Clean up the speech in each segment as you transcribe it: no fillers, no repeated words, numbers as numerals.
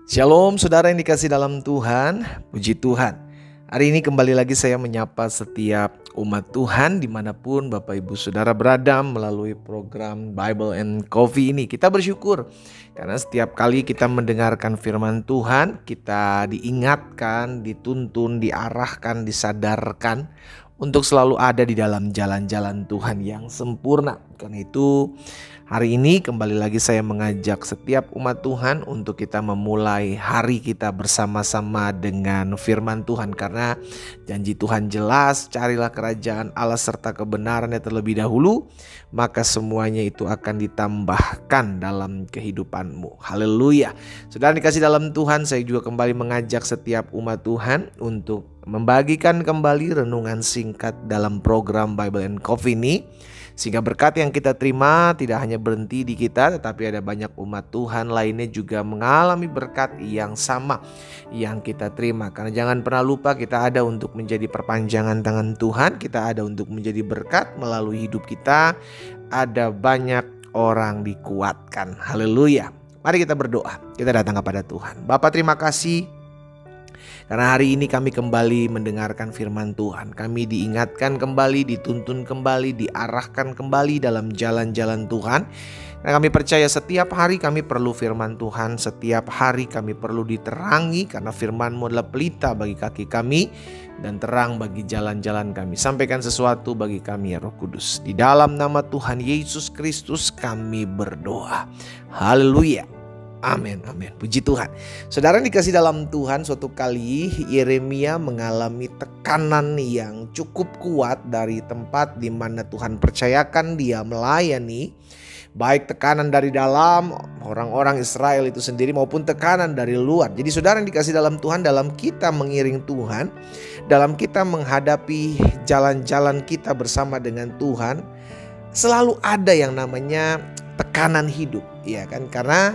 Shalom saudara yang dikasih dalam Tuhan, puji Tuhan. Hari ini kembali lagi saya menyapa setiap umat Tuhan dimanapun Bapak Ibu Saudara berada melalui program Bible and Coffee ini. Kita bersyukur karena setiap kali kita mendengarkan firman Tuhan, kita diingatkan, dituntun, diarahkan, disadarkan untuk selalu ada di dalam jalan-jalan Tuhan yang sempurna. Karena itu hari ini kembali lagi saya mengajak setiap umat Tuhan untuk kita memulai hari kita bersama-sama dengan firman Tuhan. Karena janji Tuhan jelas, carilah kerajaan Allah serta kebenarannya terlebih dahulu, maka semuanya itu akan ditambahkan dalam kehidupanmu. Haleluya. Saudara dikasih dalam Tuhan, saya juga kembali mengajak setiap umat Tuhan untuk membagikan kembali renungan singkat dalam program Bible and Coffee ini. Sehingga berkat yang kita terima tidak hanya berhenti di kita, tetapi ada banyak umat Tuhan lainnya juga mengalami berkat yang sama yang kita terima. Karena jangan pernah lupa kita ada untuk menjadi perpanjangan tangan Tuhan. Kita ada untuk menjadi berkat melalui hidup kita. Ada banyak orang dikuatkan. Haleluya. Mari kita berdoa. Kita datang kepada Tuhan. Bapa, terima kasih. Karena hari ini kami kembali mendengarkan firman Tuhan. Kami diingatkan kembali, dituntun kembali, diarahkan kembali dalam jalan-jalan Tuhan. Karena kami percaya setiap hari kami perlu firman Tuhan. Setiap hari kami perlu diterangi karena firman-Mu adalah pelita bagi kaki kami dan terang bagi jalan-jalan kami. Sampaikan sesuatu bagi kami ya Roh Kudus. Di dalam nama Tuhan Yesus Kristus kami berdoa. Haleluya. Amin, amin. Puji Tuhan. Saudara dikasih dalam Tuhan, suatu kali Yeremia mengalami tekanan yang cukup kuat dari tempat di mana Tuhan percayakan dia melayani. Baik tekanan dari dalam orang-orang Israel itu sendiri maupun tekanan dari luar. Jadi saudara yang dikasih dalam Tuhan, dalam kita mengiring Tuhan, dalam kita menghadapi jalan-jalan kita bersama dengan Tuhan, selalu ada yang namanya tekanan hidup, ya kan? Karena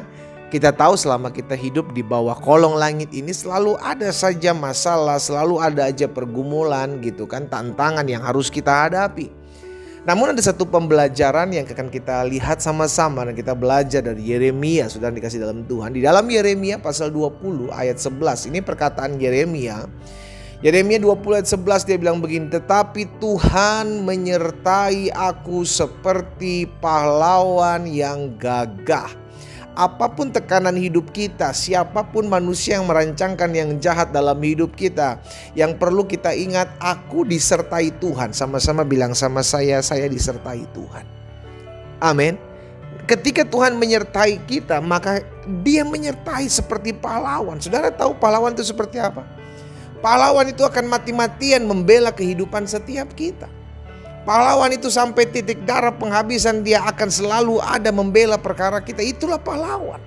kita tahu selama kita hidup di bawah kolong langit ini selalu ada saja masalah, selalu ada aja pergumulan gitu kan, tantangan yang harus kita hadapi. Namun ada satu pembelajaran yang akan kita lihat sama-sama dan kita belajar dari Yeremia, sudah dikasih dalam Tuhan. Di dalam Yeremia pasal 20 ayat 11, ini perkataan Yeremia. Yeremia 20 ayat 11 dia bilang begini, tetapi Tuhan menyertai aku seperti pahlawan yang gagah. Apapun tekanan hidup kita, siapapun manusia yang merancangkan yang jahat dalam hidup kita, yang perlu kita ingat, aku disertai Tuhan. Sama-sama bilang sama saya disertai Tuhan. Amin. Ketika Tuhan menyertai kita, maka Dia menyertai seperti pahlawan. Saudara tahu pahlawan itu seperti apa? Pahlawan itu akan mati-matian membela kehidupan setiap kita. Pahlawan itu sampai titik darah penghabisan dia akan selalu ada membela perkara kita. Itulah pahlawan.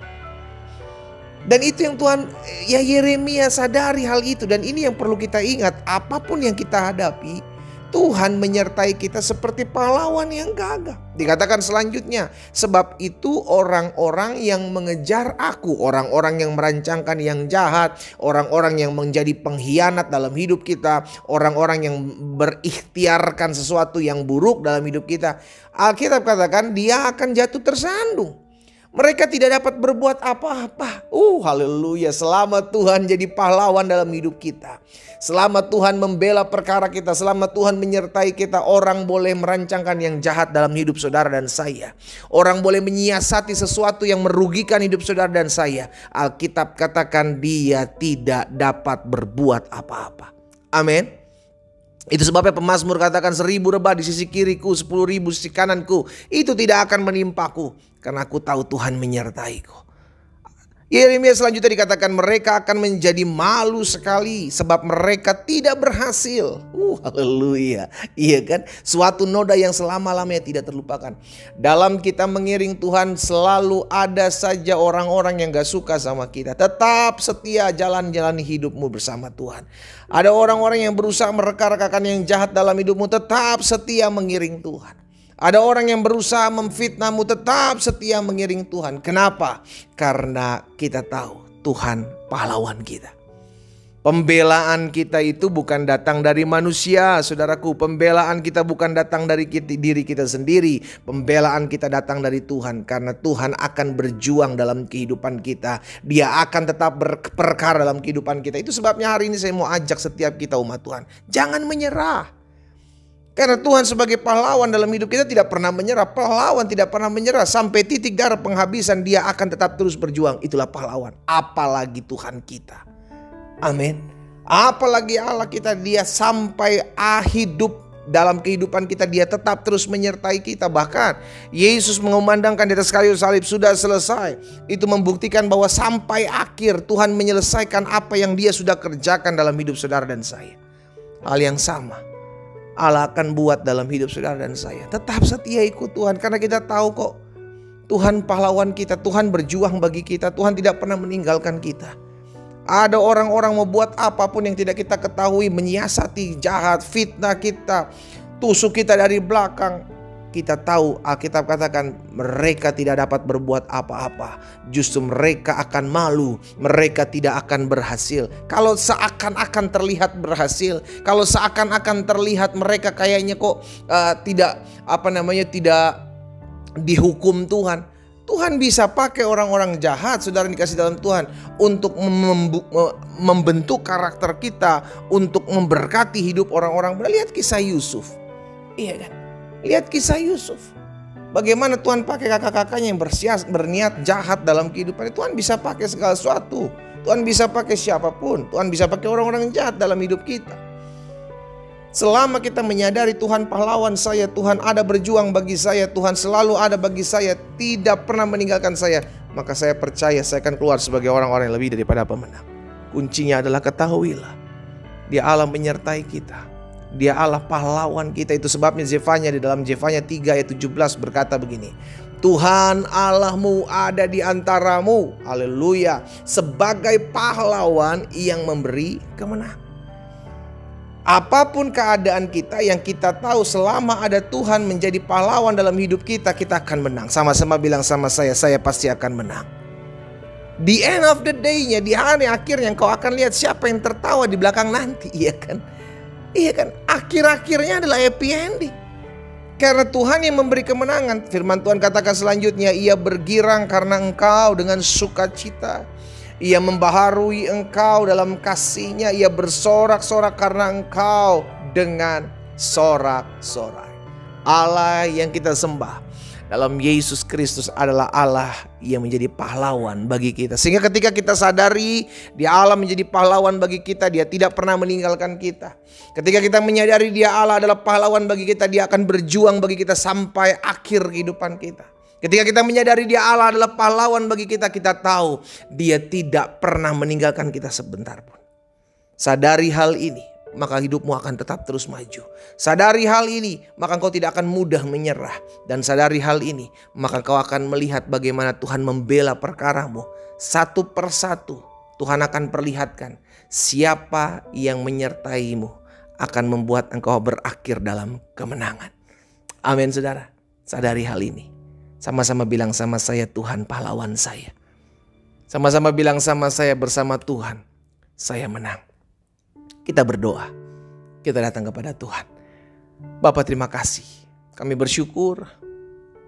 Dan itu yang Tuhan, ya Yeremia sadari hal itu. Dan ini yang perlu kita ingat, apapun yang kita hadapi, Tuhan menyertai kita seperti pahlawan yang gagah. Dikatakan selanjutnya, sebab itu orang-orang yang mengejar aku, orang-orang yang merancangkan yang jahat, orang-orang yang menjadi pengkhianat dalam hidup kita, orang-orang yang berikhtiarkan sesuatu yang buruk dalam hidup kita, Alkitab katakan dia akan jatuh tersandung. Mereka tidak dapat berbuat apa-apa. Haleluya. Selama Tuhan jadi pahlawan dalam hidup kita, selama Tuhan membela perkara kita, selama Tuhan menyertai kita, orang boleh merancangkan yang jahat dalam hidup saudara dan saya. Orang boleh menyiasati sesuatu yang merugikan hidup saudara dan saya. Alkitab katakan dia tidak dapat berbuat apa-apa. Amin. Itu sebabnya pemazmur katakan 1000 rebah di sisi kiriku, 10.000 di sisi kananku, itu tidak akan menimpaku, karena aku tahu Tuhan menyertaiku. Yeremia selanjutnya dikatakan mereka akan menjadi malu sekali sebab mereka tidak berhasil. Haleluya. Iya kan? Suatu noda yang selama-lamanya tidak terlupakan. Dalam kita mengiring Tuhan selalu ada saja orang-orang yang gak suka sama kita. Tetap setia jalan-jalan hidupmu bersama Tuhan. Ada orang-orang yang berusaha mereka-rekakan yang jahat dalam hidupmu, tetap setia mengiring Tuhan. Ada orang yang berusaha memfitnahmu, tetap setia mengiring Tuhan. Kenapa? Karena kita tahu Tuhan pahlawan kita. Pembelaan kita itu bukan datang dari manusia, saudaraku. Pembelaan kita bukan datang dari diri kita sendiri. Pembelaan kita datang dari Tuhan, karena Tuhan akan berjuang dalam kehidupan kita. Dia akan tetap berperkara dalam kehidupan kita. Itu sebabnya hari ini saya mau ajak setiap kita umat Tuhan, jangan menyerah. Karena Tuhan sebagai pahlawan dalam hidup kita tidak pernah menyerah. Pahlawan tidak pernah menyerah. Sampai titik darah penghabisan, dia akan tetap terus berjuang. Itulah pahlawan. Apalagi Tuhan kita. Amin. Apalagi Allah kita, dia sampai hidup dalam kehidupan kita, dia tetap terus menyertai kita. Bahkan Yesus mengumandangkan di atas kayu salib, sudah selesai. Itu membuktikan bahwa sampai akhir Tuhan menyelesaikan apa yang dia sudah kerjakan dalam hidup saudara dan saya. Hal yang sama Allah akan buat dalam hidup saudara dan saya. Tetap setia ikut Tuhan, karena kita tahu kok Tuhan pahlawan kita. Tuhan berjuang bagi kita. Tuhan tidak pernah meninggalkan kita. Ada orang-orang mau buat apapun yang tidak kita ketahui, menyiasati, jahat, fitnah kita, tusuk kita dari belakang. Kita tahu Alkitab katakan mereka tidak dapat berbuat apa-apa. Justru mereka akan malu, mereka tidak akan berhasil. Kalau seakan-akan terlihat berhasil, kalau seakan-akan terlihat mereka kayaknya kok tidak dihukum Tuhan. Tuhan bisa pakai orang-orang jahat, saudara dikasih dalam Tuhan, untuk membentuk karakter kita, untuk memberkati hidup orang-orang. Lihat kisah Yusuf. Iya kan? Lihat kisah Yusuf. Bagaimana Tuhan pakai kakak-kakaknya yang berniat jahat dalam kehidupan. Tuhan bisa pakai segala sesuatu. Tuhan bisa pakai siapapun. Tuhan bisa pakai orang-orang jahat dalam hidup kita. Selama kita menyadari Tuhan pahlawan saya, Tuhan ada berjuang bagi saya, Tuhan selalu ada bagi saya, tidak pernah meninggalkan saya, maka saya percaya saya akan keluar sebagai orang-orang yang lebih daripada pemenang. Kuncinya adalah ketahuilah, Dia Allah menyertai kita. Dia Allah pahlawan kita. Itu sebabnya Zefanya di dalam Zefanya 3 ayat 17 berkata begini, Tuhan Allahmu ada di antaramu, haleluya, sebagai pahlawan yang memberi kemenangan. Apapun keadaan kita, yang kita tahu selama ada Tuhan menjadi pahlawan dalam hidup kita, kita akan menang. Sama-sama bilang sama saya pasti akan menang. Di end of the day-nya, di hari akhirnya kau akan lihat siapa yang tertawa di belakang nanti. Iya kan? Iya kan? Akhir-akhirnya adalah happy ending. Karena Tuhan yang memberi kemenangan. Firman Tuhan katakan selanjutnya, Ia bergirang karena engkau dengan sukacita. Ia membaharui engkau dalam kasih-Nya. Ia bersorak-sorak karena engkau dengan sorak-sorai. Allah yang kita sembah dalam Yesus Kristus adalah Allah yang menjadi pahlawan bagi kita. Sehingga ketika kita sadari Dia Allah menjadi pahlawan bagi kita, Dia tidak pernah meninggalkan kita. Ketika kita menyadari Dia Allah adalah pahlawan bagi kita, Dia akan berjuang bagi kita sampai akhir kehidupan kita. Ketika kita menyadari Dia Allah adalah pahlawan bagi kita, kita tahu Dia tidak pernah meninggalkan kita sebentar pun. Sadari hal ini, maka hidupmu akan tetap terus maju. Sadari hal ini, maka engkau tidak akan mudah menyerah. Dan sadari hal ini, maka engkau akan melihat bagaimana Tuhan membela perkaramu. Satu persatu Tuhan akan perlihatkan siapa yang menyertaimu akan membuat engkau berakhir dalam kemenangan. Amin saudara, sadari hal ini. Sama-sama bilang sama saya, Tuhan pahlawan saya. Sama-sama bilang sama saya, bersama Tuhan saya menang. Kita berdoa, kita datang kepada Tuhan. Bapa, terima kasih. Kami bersyukur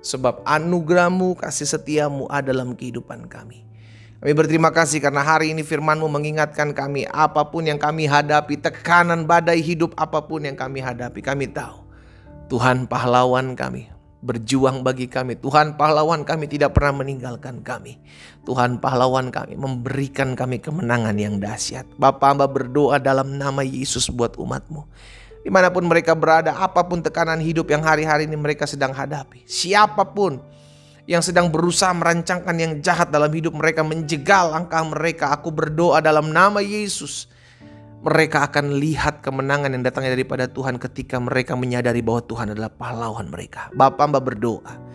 sebab anugerah-Mu, kasih setia-Mu ada dalam kehidupan kami. Kami berterima kasih karena hari ini firman-Mu mengingatkan kami, apapun yang kami hadapi, tekanan badai hidup apapun yang kami hadapi, kami tahu Tuhan pahlawan kami, berjuang bagi kami. Tuhan pahlawan kami tidak pernah meninggalkan kami. Tuhan pahlawan kami memberikan kami kemenangan yang dahsyat. Bapa, hamba berdoa dalam nama Yesus buat umat-Mu. Dimanapun mereka berada, apapun tekanan hidup yang hari-hari ini mereka sedang hadapi. Siapapun yang sedang berusaha merancangkan yang jahat dalam hidup mereka, menjegal langkah mereka, aku berdoa dalam nama Yesus, mereka akan lihat kemenangan yang datangnya daripada Tuhan ketika mereka menyadari bahwa Tuhan adalah pahlawan mereka. Bapa, hamba berdoa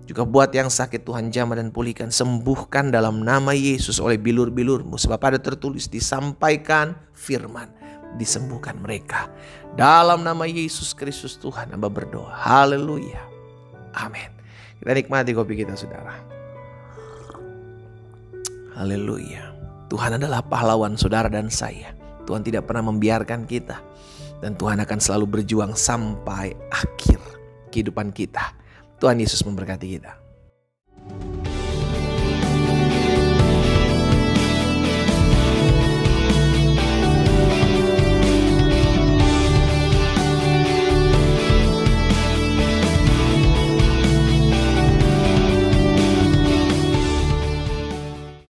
juga buat yang sakit, Tuhan jamah dan pulihkan, sembuhkan dalam nama Yesus oleh bilur-bilur-Mu. Sebab ada tertulis, disampaikan firman, disembuhkan mereka. Dalam nama Yesus Kristus Tuhan hamba berdoa. Haleluya. Amin. Kita nikmati kopi kita saudara. Haleluya. Tuhan adalah pahlawan saudara dan saya. Tuhan tidak pernah membiarkan kita. Dan Tuhan akan selalu berjuang sampai akhir kehidupan kita. Tuhan Yesus memberkati kita.